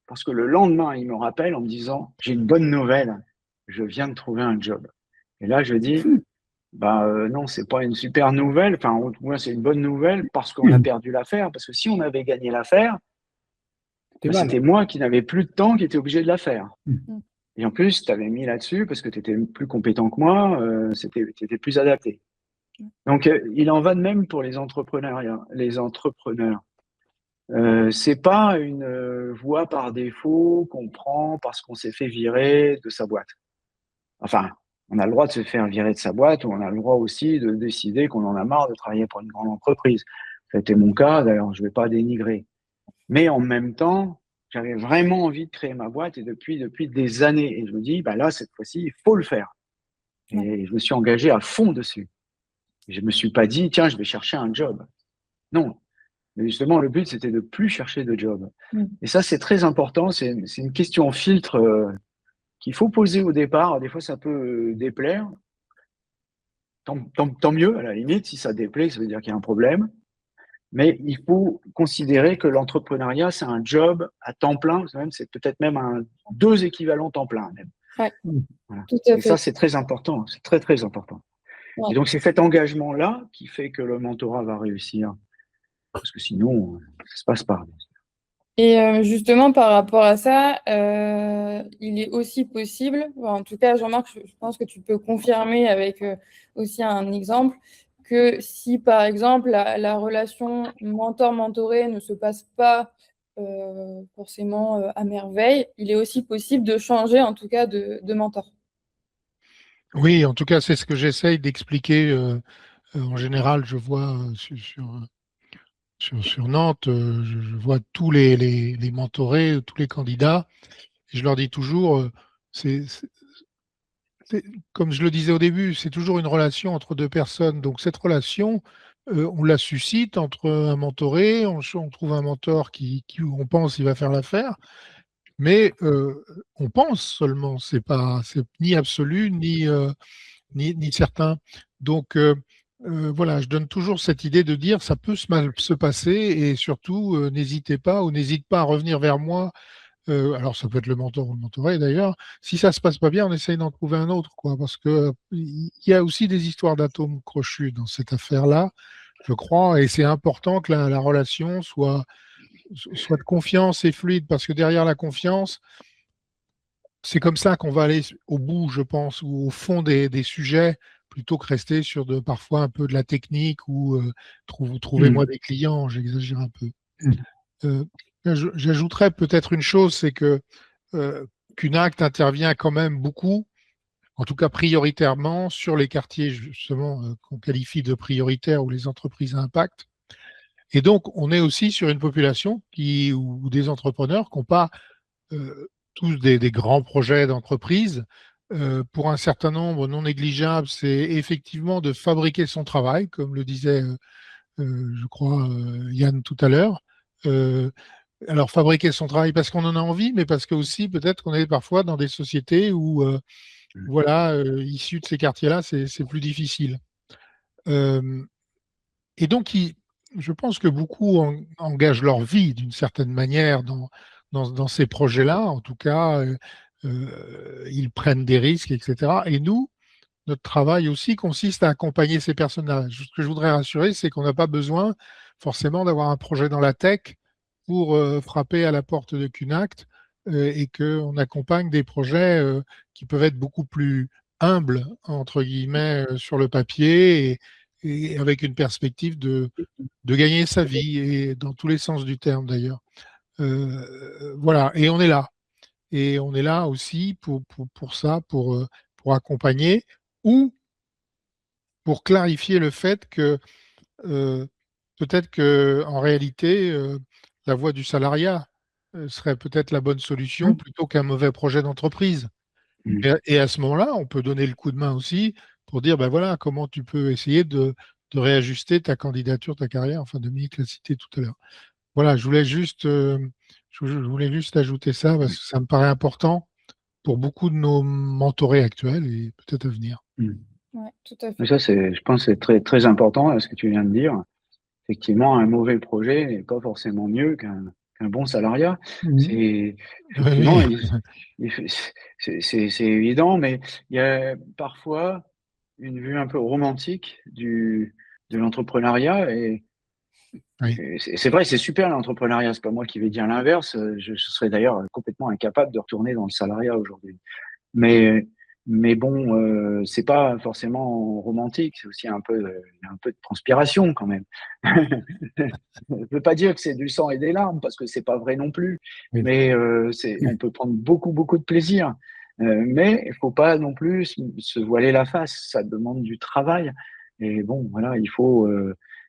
parce que le lendemain, il me rappelle en me disant, j'ai une bonne nouvelle, je viens de trouver un job. Et là, je dis, non, c'est pas une super nouvelle, enfin, moi, c'est une bonne nouvelle parce qu'on a perdu l'affaire, parce que si on avait gagné l'affaire, c'était moi qui n'avais plus de temps, qui était obligé de la faire. Et en plus, tu avais mis là-dessus parce que tu étais plus compétent que moi, tu étais plus adapté. Donc, il en va de même pour les entrepreneurs. C'est pas une voie par défaut qu'on prend parce qu'on s'est fait virer de sa boîte. Enfin, on a le droit de se faire virer de sa boîte ou on a le droit aussi de décider qu'on en a marre de travailler pour une grande entreprise. Ça a été mon cas, d'ailleurs, je ne vais pas dénigrer. Mais en même temps, j'avais vraiment envie de créer ma boîte et depuis des années. Et je me dis, là, cette fois-ci, il faut le faire. Et je me suis engagé à fond dessus. Je ne me suis pas dit, tiens, je vais chercher un job. Non. Mais justement, le but, c'était de plus chercher de job. Et ça, c'est très important. C'est une question filtre qu'il faut poser au départ. Des fois, ça peut déplaire. Tant mieux, à la limite. Si ça déplaît, ça veut dire qu'il y a un problème. Mais il faut considérer que l'entrepreneuriat, c'est un job à temps plein. C'est peut-être même 2 équivalents temps plein. Même. Ouais, voilà. Tout à fait. Et ça, c'est très important. C'est très, très important. Ouais. Et donc, c'est cet engagement-là qui fait que le mentorat va réussir. Parce que sinon, ça ne se passe pas. Et justement, par rapport à ça, il est aussi possible, en tout cas, Jean-Marc, je pense que tu peux confirmer avec aussi un exemple, que si, par exemple, la relation mentor-mentoré ne se passe pas forcément à merveille, il est aussi possible de changer, en tout cas, de mentor. Oui, en tout cas, c'est ce que j'essaye d'expliquer. En général, je vois sur Nantes, je vois tous les mentorés, tous les candidats, et je leur dis toujours, comme je le disais au début, c'est toujours une relation entre 2 personnes. Donc cette relation, on la suscite entre un mentoré, on trouve un mentor qui on pense il va faire l'affaire, mais on pense seulement, c'est ni absolu, ni certain. Donc, voilà, je donne toujours cette idée de dire ça peut mal se passer et surtout, n'hésitez pas ou n'hésite pas à revenir vers moi. Alors, ça peut être le mentor ou le mentoré d'ailleurs. Si ça se passe pas bien, on essaye d'en trouver un autre, quoi, parce que il y a aussi des histoires d'atomes crochus dans cette affaire-là, je crois, et c'est important que la relation soit de confiance et fluide, parce que derrière la confiance, c'est comme ça qu'on va aller au bout, je pense, ou au fond des sujets, plutôt que rester sur parfois un peu de la technique ou trouvez-moi des clients, j'exagère un peu. Euh, J'ajouterais peut-être une chose, c'est que QNACT intervient quand même beaucoup, en tout cas prioritairement, sur les quartiers justement qu'on qualifie de prioritaires ou les entreprises à impact. Et donc, on est aussi sur une population ou des entrepreneurs qui n'ont pas tous des grands projets d'entreprise. Pour un certain nombre non négligeable, c'est effectivement de fabriquer son travail, comme le disait, je crois, Yann tout à l'heure. Alors, fabriquer son travail parce qu'on en a envie, mais parce que aussi, peut-être qu'on est parfois dans des sociétés où, voilà, issus de ces quartiers-là, c'est plus difficile. Et donc, je pense que beaucoup engagent leur vie d'une certaine manière dans ces projets-là. En tout cas, ils prennent des risques, etc. Et nous, notre travail aussi consiste à accompagner ces personnages. Ce que je voudrais rassurer, c'est qu'on n'a pas besoin forcément d'avoir un projet dans la tech pour frapper à la porte de QNACT et qu'on accompagne des projets qui peuvent être beaucoup plus humbles, entre guillemets, sur le papier et avec une perspective de gagner sa vie, et dans tous les sens du terme d'ailleurs. Voilà, et on est là. Et on est là aussi pour ça, pour accompagner ou pour clarifier le fait que peut-être qu'en réalité, la voie du salariat serait peut-être la bonne solution plutôt qu'un mauvais projet d'entreprise. Et à ce moment-là, on peut donner le coup de main aussi pour dire, ben voilà, comment tu peux essayer de réajuster ta candidature, ta carrière. Enfin, Dominique l'a cité tout à l'heure. Voilà, je voulais juste ajouter ça parce que ça me paraît important pour beaucoup de nos mentorés actuels et peut-être à venir. Ouais, tout à fait. Ça, je pense, c'est très, très important, ce que tu viens de dire. Effectivement, un mauvais projet n'est pas forcément mieux qu'un bon salariat. C'est effectivement, c'est évident, mais il y a parfois une vue un peu romantique de l'entrepreneuriat. Et c'est vrai, c'est super l'entrepreneuriat. C'est pas moi qui vais dire l'inverse. Je serais d'ailleurs complètement incapable de retourner dans le salariat aujourd'hui. Mais bon, c'est pas forcément romantique, c'est aussi il y a un peu de transpiration quand même. Je veux pas dire que c'est du sang et des larmes parce que c'est pas vrai non plus, mais on peut prendre beaucoup de plaisir. Mais il faut pas non plus se voiler la face, ça demande du travail. Et bon, voilà, il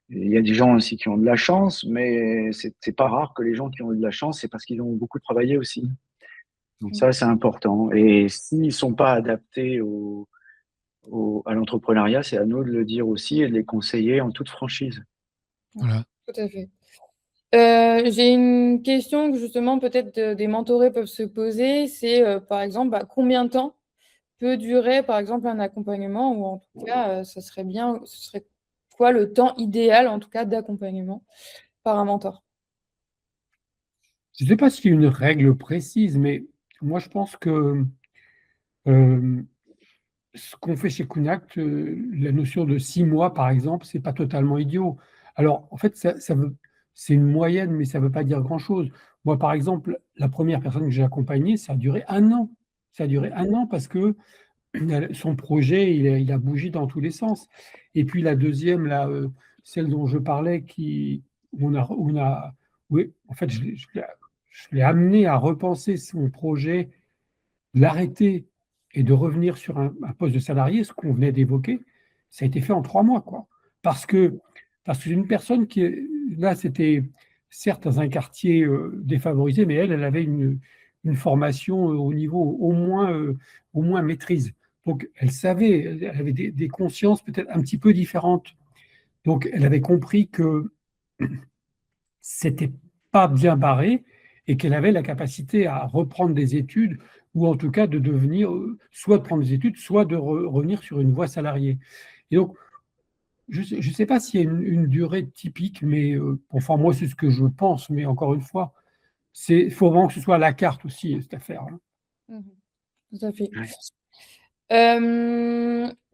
y a des gens aussi qui ont de la chance, mais c'est pas rare que les gens qui ont de la chance, c'est parce qu'ils ont beaucoup travaillé aussi. Donc ça, c'est important. Et s'ils ne sont pas adaptés à l'entrepreneuriat, c'est à nous de le dire aussi et de les conseiller en toute franchise. Voilà. Tout à fait. J'ai une question que justement peut-être des mentorés peuvent se poser, c'est par exemple, combien de temps peut durer par exemple un accompagnement, ou en tout cas, ce serait quoi le temps idéal en tout cas d'accompagnement par un mentor? Je ne sais pas s'il y a une règle précise, mais moi je pense que ce qu'on fait chez QNACT, la notion de 6 mois par exemple, c'est pas totalement idiot. Alors en fait, c'est une moyenne, mais ça ne veut pas dire grand-chose. Moi par exemple, la première personne que j'ai accompagnée, ça a duré 1 an. Ça a duré 1 an parce que son projet, il a bougé dans tous les sens. Et puis la deuxième, là, celle dont je parlais, oui, en fait, je l'ai amené à repenser son projet, l'arrêter et de revenir sur un poste de salarié, ce qu'on venait d'évoquer. Ça a été fait en 3 mois, quoi. Parce que c'est une personne là, c'était certes dans un quartier défavorisé, mais elle avait une formation au niveau au moins maîtrise. Donc, elle savait, elle avait des consciences peut-être un petit peu différentes. Donc, elle avait compris que c'était pas bien barré et qu'elle avait la capacité à reprendre des études ou en tout cas de devenir, soit de prendre des études, soit de revenir sur une voie salariée. Et donc, je ne sais pas s'il y a une durée typique, mais enfin, moi, c'est ce que je pense, mais encore une fois, il faut vraiment que ce soit à la carte aussi, cette affaire. Tout à fait. Ouais.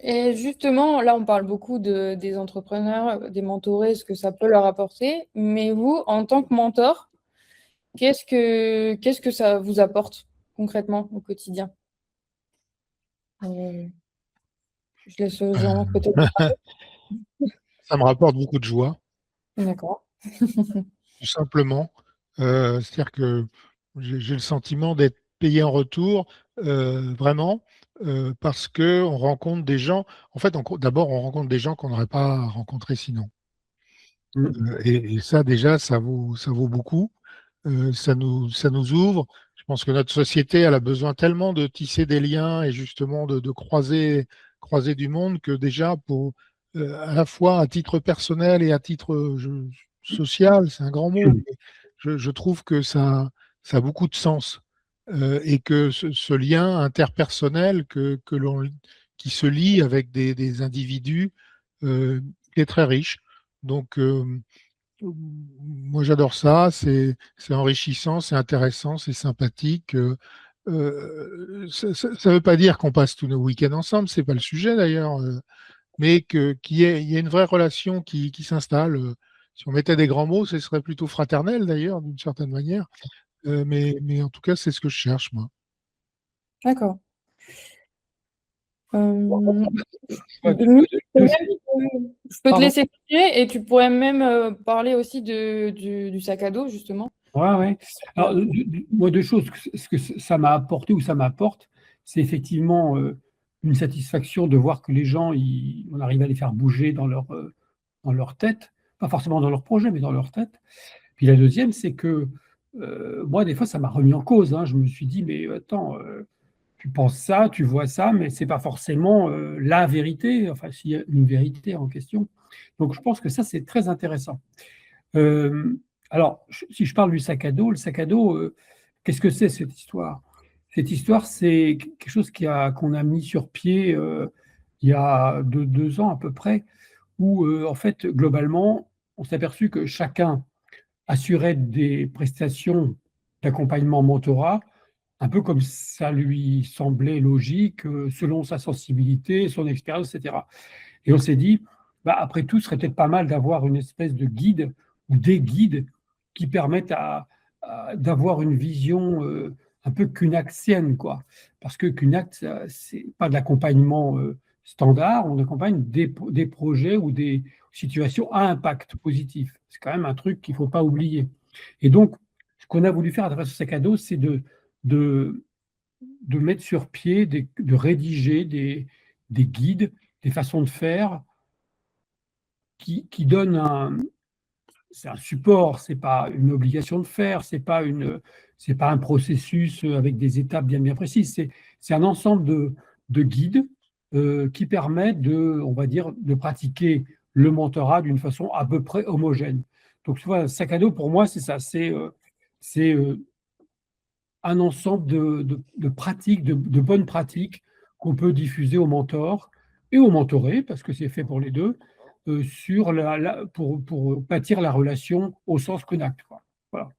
Et justement, là, on parle beaucoup des entrepreneurs, des mentorés, ce que ça peut leur apporter. Mais vous, en tant que mentor, qu'est-ce que ça vous apporte concrètement au quotidien? Je laisse Jean-Marc peut-être. Ça me rapporte beaucoup de joie, D'accord. tout simplement. C'est-à-dire que j'ai le sentiment d'être payé en retour, vraiment, parce qu'on rencontre des gens. En fait, d'abord, on rencontre des gens qu'on n'aurait pas rencontrés sinon. Et ça, déjà, ça vaut beaucoup. Ça nous ouvre. Je pense que notre société, elle a besoin tellement de tisser des liens et justement de croiser du monde que déjà, à la fois à titre personnel et à titre social, c'est un grand mot, mais je trouve que ça a beaucoup de sens. Et que ce lien interpersonnel qui se lie avec des individus est très riche. Donc, moi, j'adore ça. C'est enrichissant, c'est intéressant, c'est sympathique. Ça ne veut pas dire qu'on passe tous nos week-ends ensemble, c'est pas le sujet d'ailleurs, mais il y a une vraie relation qui s'installe. Si on mettait des grands mots, ce serait plutôt fraternel d'ailleurs, d'une certaine manière. Mais en tout cas, c'est ce que je cherche, moi. D'accord. Ouais, Louis, je peux te Pardon. laisser continuer et tu pourrais même parler aussi du sac à dos, justement. Ouais, ouais. Alors, moi, deux choses. Ce que ça m'a apporté ou ça m'apporte, c'est effectivement une satisfaction de voir que les gens, on arrive à les faire bouger dans leur tête, pas forcément dans leur projet, mais dans leur tête. Puis la deuxième, c'est que moi, des fois, ça m'a remis en cause, hein. Je me suis dit, mais attends, tu penses ça, tu vois ça, mais c'est pas forcément la vérité, enfin, s'il y a une vérité en question. Donc, je pense que ça, c'est très intéressant. Euh, alors, si je parle du sac à dos, le sac à dos, qu'est-ce que c'est cette histoire? Cette histoire, c'est quelque chose qu'on a mis sur pied il y a 2 ans à peu près, où en fait, globalement, on s'est aperçu que chacun assurait des prestations d'accompagnement mentorat, un peu comme ça lui semblait logique, selon sa sensibilité, son expérience, etc. Et on s'est dit, bah, après tout, ce serait peut-être pas mal d'avoir une espèce de guide ou des guides qui permettent d'avoir une vision un peu cunactienne, quoi. Parce que Cunact, c'est pas de l'accompagnement standard, on accompagne des projets ou des situations à impact positif. C'est quand même un truc qu'il ne faut pas oublier. Et donc, ce qu'on a voulu faire à travers ce sac à dos, c'est de, de mettre sur pied, de rédiger des guides, des façons de faire qui donnent c'est un support, c'est pas une obligation de faire, c'est pas un processus avec des étapes bien précises. C'est un ensemble de guides qui permettent on va dire, de pratiquer le mentorat d'une façon à peu près homogène. Donc, tu vois, sac à dos pour moi, c'est ça, c'est un ensemble de pratiques, de bonnes pratiques qu'on peut diffuser aux mentors et aux mentorés, parce que c'est fait pour les deux, pour bâtir la relation au sens Connect, quoi. Voilà.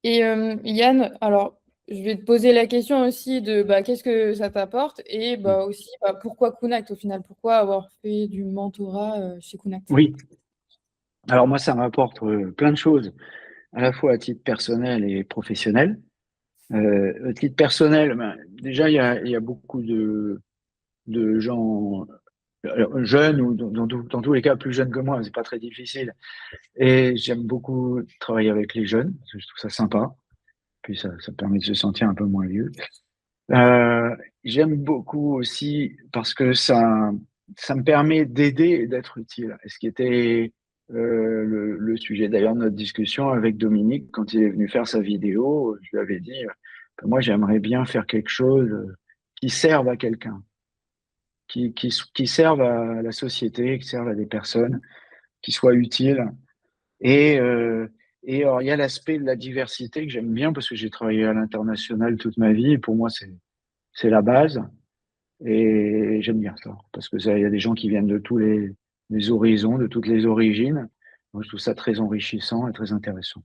Et Yann, alors, je vais te poser la question aussi de qu'est-ce que ça t'apporte et aussi pourquoi Kunact au final? Pourquoi avoir fait du mentorat chez Kunact? Oui. Alors moi, ça m'apporte plein de choses, à la fois à titre personnel et professionnel. À titre personnel, déjà, il y a beaucoup de gens jeunes ou dans tous les cas plus jeunes que moi, c'est pas très difficile. Et j'aime beaucoup travailler avec les jeunes, parce que je trouve ça sympa. Puis ça permet de se sentir un peu moins vieux. J'aime beaucoup aussi parce que ça me permet d'aider et d'être utile. Et ce qui était le sujet d'ailleurs de notre discussion avec Dominique quand il est venu faire sa vidéo, je lui avais dit que moi j'aimerais bien faire quelque chose qui serve à quelqu'un, qui serve à la société, qui serve à des personnes, qui soit utile. Et Et alors, il y a l'aspect de la diversité que j'aime bien parce que j'ai travaillé à l'international toute ma vie et pour moi, c'est la base. Et j'aime bien ça parce que il y a des gens qui viennent de tous les horizons, de toutes les origines. Donc, je trouve ça très enrichissant et très intéressant.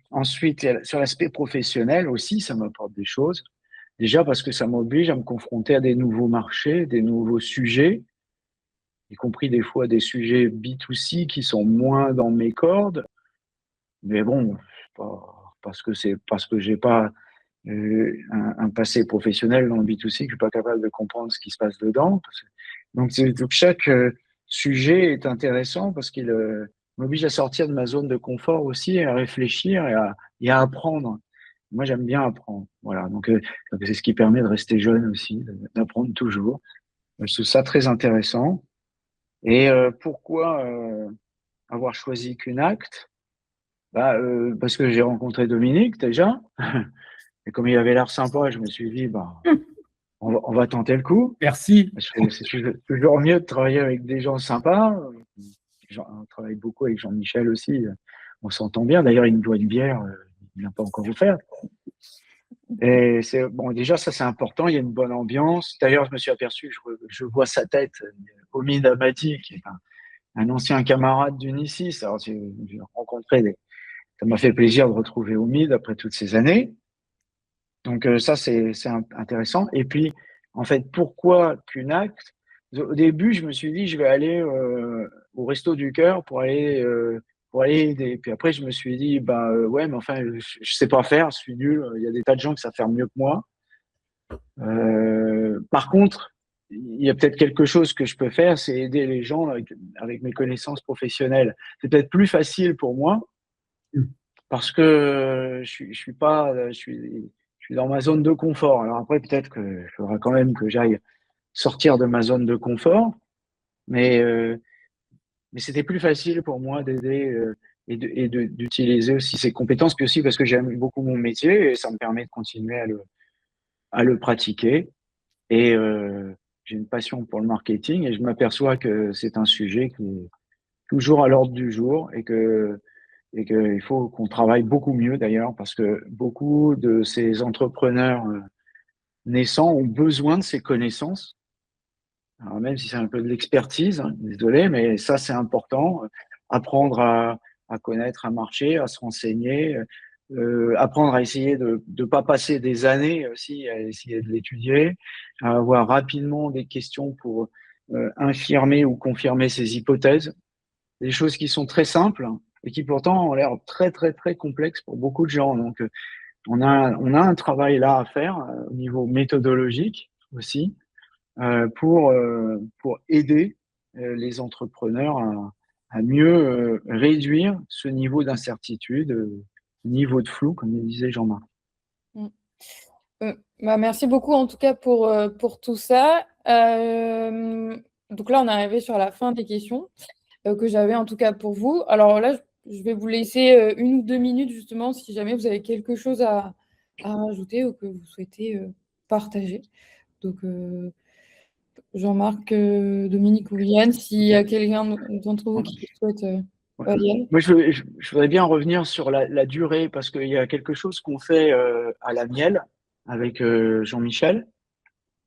Ensuite, sur l'aspect professionnel aussi, ça m'apporte des choses. Déjà parce que ça m'oblige à me confronter à des nouveaux marchés, des nouveaux sujets, y compris des fois des sujets B2C qui sont moins dans mes cordes. Mais bon, parce que j'ai pas un passé professionnel dans le B2C, que je suis pas capable de comprendre ce qui se passe dedans. Donc chaque sujet est intéressant parce qu'il m'oblige à sortir de ma zone de confort aussi, à réfléchir et à apprendre. Moi, j'aime bien apprendre. Voilà. Donc c'est ce qui permet de rester jeune aussi, d'apprendre toujours. Je trouve ça très intéressant. Et pourquoi avoir choisi Qunacte? Parce que j'ai rencontré Dominique déjà. Et comme il avait l'air sympa, je me suis dit, on va tenter le coup. Merci. Parce que c'est toujours mieux de travailler avec des gens sympas. On travaille beaucoup avec Jean-Michel aussi. On s'entend bien. D'ailleurs, il me doit une bière. Il n'a pas encore offert. Et bon, déjà, ça, c'est important. Il y a une bonne ambiance. D'ailleurs, je me suis aperçu, je vois sa tête, Omid Abadi, qui est un ancien camarade d'Unicis. Alors, j'ai rencontré ça m'a fait plaisir de retrouver Omid après toutes ces années. Donc ça, c'est intéressant. Et puis, en fait, pourquoi Qunacte? Au début, je me suis dit, je vais aller au Resto du Cœur pour aller aider. Puis après, je me suis dit, ouais, mais enfin, je sais pas faire, je suis nul. Il y a des tas de gens qui savent faire mieux que moi. Par contre, il y a peut-être quelque chose que je peux faire, c'est aider les gens avec mes connaissances professionnelles. C'est peut-être plus facile pour moi parce que je suis dans ma zone de confort. Alors après, peut-être que il faudra quand même que j'aille sortir de ma zone de confort, mais c'était plus facile pour moi d'aider d'utiliser aussi ces compétences, puis aussi parce que j'aime beaucoup mon métier et ça me permet de continuer à le pratiquer. Et j'ai une passion pour le marketing et je m'aperçois que c'est un sujet qui est toujours à l'ordre du jour et qu'il faut qu'on travaille beaucoup mieux d'ailleurs parce que beaucoup de ces entrepreneurs naissants ont besoin de ces connaissances. Alors même si c'est un peu de l'expertise, hein, désolé, mais ça c'est important. Apprendre à connaître un marché, à se renseigner, apprendre à essayer de ne pas passer des années aussi à essayer de l'étudier, à avoir rapidement des questions pour infirmer ou confirmer ses hypothèses. Des choses qui sont très simples et qui pourtant ont l'air très très très complexes pour beaucoup de gens. Donc on a un travail là à faire au niveau méthodologique aussi pour aider les entrepreneurs à mieux réduire ce niveau d'incertitude, niveau de flou, comme le disait Jean-Marc. Merci beaucoup en tout cas pour tout ça. Donc là, on est arrivé sur la fin des questions que j'avais en tout cas pour vous. Alors là, je vais vous laisser 1 ou 2 minutes justement si jamais vous avez quelque chose à rajouter ou que vous souhaitez partager. Donc Jean-Marc, Dominique ou Yann, s'il y a quelqu'un d'entre vous qui souhaite Yann. Moi, je voudrais bien revenir sur la durée parce qu'il y a quelque chose qu'on fait à la Miel avec Jean-Michel.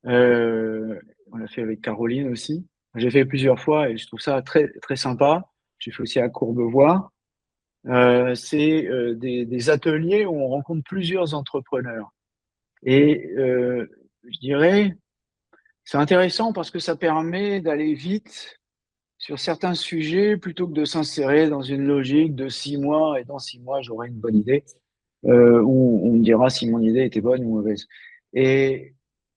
On l'a fait avec Caroline aussi. J'ai fait plusieurs fois et je trouve ça très, très sympa. J'ai fait aussi à Courbevoie. C'est des ateliers où on rencontre plusieurs entrepreneurs. Et je dirais, c'est intéressant parce que ça permet d'aller vite sur certains sujets plutôt que de s'insérer dans une logique de 6 mois et dans 6 mois, j'aurai une bonne idée où on me dira si mon idée était bonne ou mauvaise. Et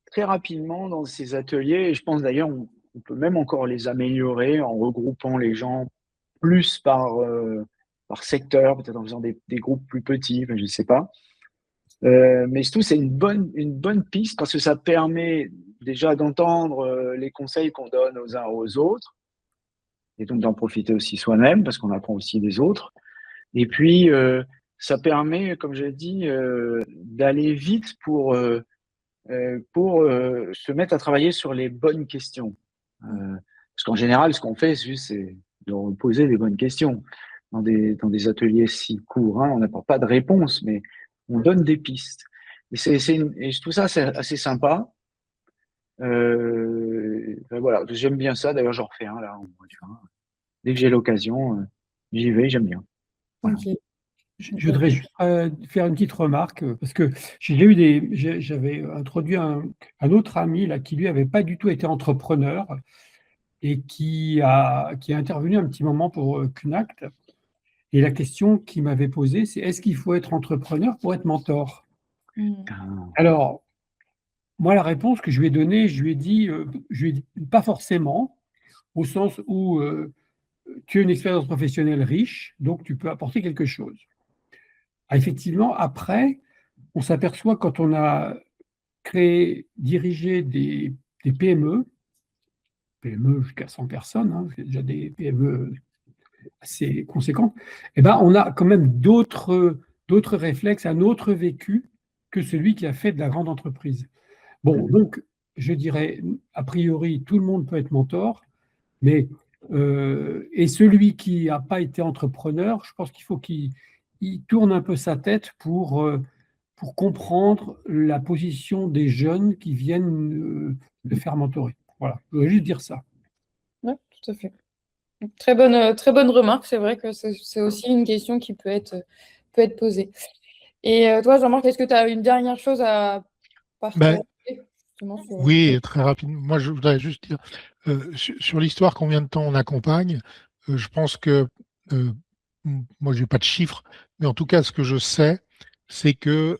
très rapidement dans ces ateliers, et je pense d'ailleurs on peut même encore les améliorer en regroupant les gens plus par secteur, peut-être en faisant des groupes plus petits, je ne sais pas. Mais surtout, c'est une bonne piste parce que ça permet déjà d'entendre les conseils qu'on donne aux uns aux autres et donc d'en profiter aussi soi-même parce qu'on apprend aussi des autres. Et puis, ça permet, comme je l'ai dit, d'aller vite pour se mettre à travailler sur les bonnes questions. Parce qu'en général, ce qu'on fait, c'est de poser les bonnes questions. dans des ateliers si courts, hein. On n'apporte pas de réponse, mais on donne des pistes. Et je trouve ça assez sympa. Voilà, j'aime bien ça. D'ailleurs, j'en refais un là au mois de juin. Dès que j'ai l'occasion, j'y vais, j'aime bien. Voilà. Ok. Je voudrais juste faire une petite remarque, parce que j'avais introduit un autre ami là, qui lui n'avait pas du tout été entrepreneur et qui a intervenu un petit moment pour Knact. Et la question qu'il m'avait posée, c'est est-ce qu'il faut être entrepreneur pour être mentor? Ah, Alors, moi, la réponse que je lui ai donnée, je lui ai dit pas forcément, au sens où tu as une expérience professionnelle riche, donc tu peux apporter quelque chose. Ah, effectivement, après, on s'aperçoit quand on a dirigé des PME jusqu'à 100 personnes, hein, c'est déjà des PME assez conséquentes, eh ben, on a quand même d'autres réflexes, un autre vécu que celui qui a fait de la grande entreprise. Bon, donc, je dirais, a priori, tout le monde peut être mentor, mais et celui qui n'a pas été entrepreneur, je pense qu'il faut qu'il tourne un peu sa tête pour comprendre la position des jeunes qui viennent le faire mentorer. Voilà, je voudrais juste dire ça. Ouais, tout à fait. Très bonne remarque. C'est vrai que c'est aussi une question qui peut être posée. Et toi, Jean-Marc, est-ce que tu as une dernière chose à Ben, partager justement sur... oui, très rapidement. Moi, je voudrais juste dire, sur l'histoire, combien de temps on accompagne, je pense que, moi, je n'ai pas de chiffres, mais en tout cas, ce que je sais, c'est que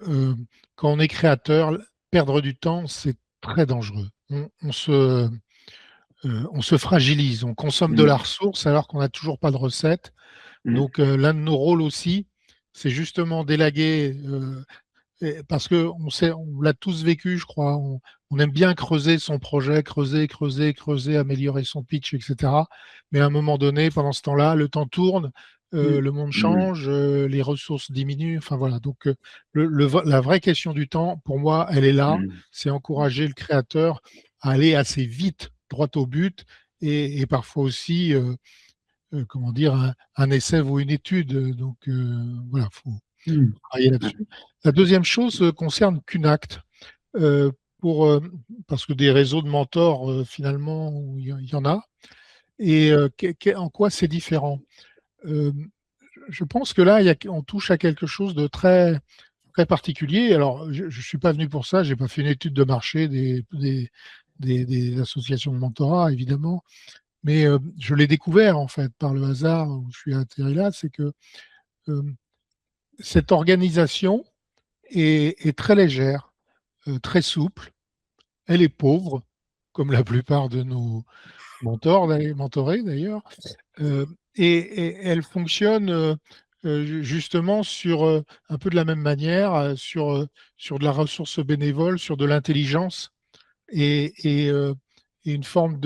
quand on est créateur, perdre du temps, c'est très dangereux. On se fragilise, on consomme de la ressource alors qu'on n'a toujours pas de recette. Donc, l'un de nos rôles aussi, c'est justement d'élaguer, parce que on l'a tous vécu, je crois. On aime bien creuser son projet, creuser, améliorer son pitch, etc. Mais à un moment donné, pendant ce temps-là, le temps tourne, le monde change, les ressources diminuent. Enfin voilà. Donc, la vraie question du temps, pour moi, elle est là. C'est encourager le créateur à aller assez vite, droit au but, et parfois aussi, comment dire, un essai vaut une étude. Donc, voilà, faut travailler là-dessus. La deuxième chose concerne Qnact. Euh, parce que des réseaux de mentors, finalement, il y en a. Et en quoi c'est différent? Euh, je pense que là, on touche à quelque chose de très, très particulier. Alors, je ne suis pas venu pour ça, je n'ai pas fait une étude de marché des associations de mentorat, évidemment, mais je l'ai découvert, en fait, par le hasard où je suis atterri là, c'est que euh, cette organisation est très légère, très souple. Elle est pauvre, comme la plupart de nos mentorés d'ailleurs, euh, et elle fonctionne justement sur un peu de la même manière, sur de la ressource bénévole, sur de l'intelligence et une forme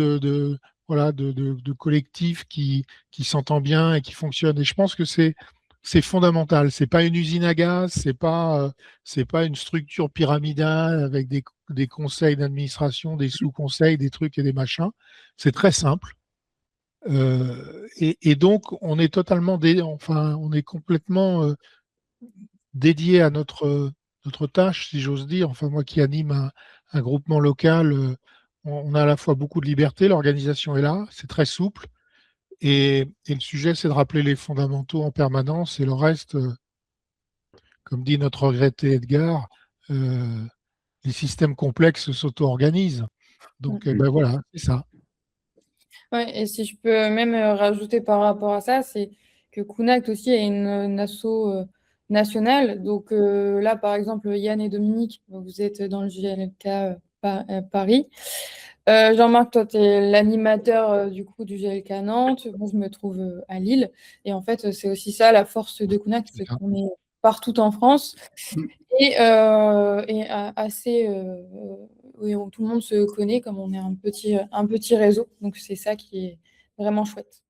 voilà, de collectif qui s'entend bien et qui fonctionne. Et je pense que c'est fondamental. C'est pas une usine à gaz, c'est pas une structure pyramidale avec des conseils d'administration, des sous-conseils, des trucs et des machins. C'est très simple. Et donc, on est on est complètement dédié à notre tâche, si j'ose dire. Enfin, moi qui anime un groupement local, on a à la fois beaucoup de liberté, l'organisation est là, c'est très souple. Et le sujet, c'est de rappeler les fondamentaux en permanence et le reste, comme dit notre regretté Edgar, les systèmes complexes s'auto-organisent. Donc, ben voilà, c'est ça. Ouais, et si je peux même rajouter par rapport à ça, c'est que Kunact aussi est une asso nationale. Donc là, par exemple, Yann et Dominique, vous êtes dans le GLK Paris. Jean-Marc, toi, tu es l'animateur du coup du GLK Nantes. Moi, je me trouve à Lille. Et en fait, c'est aussi ça la force de Kunact, c'est qu'on est partout en France et assez oui, tout le monde se connaît comme on est un petit réseau. Donc c'est ça qui est vraiment chouette.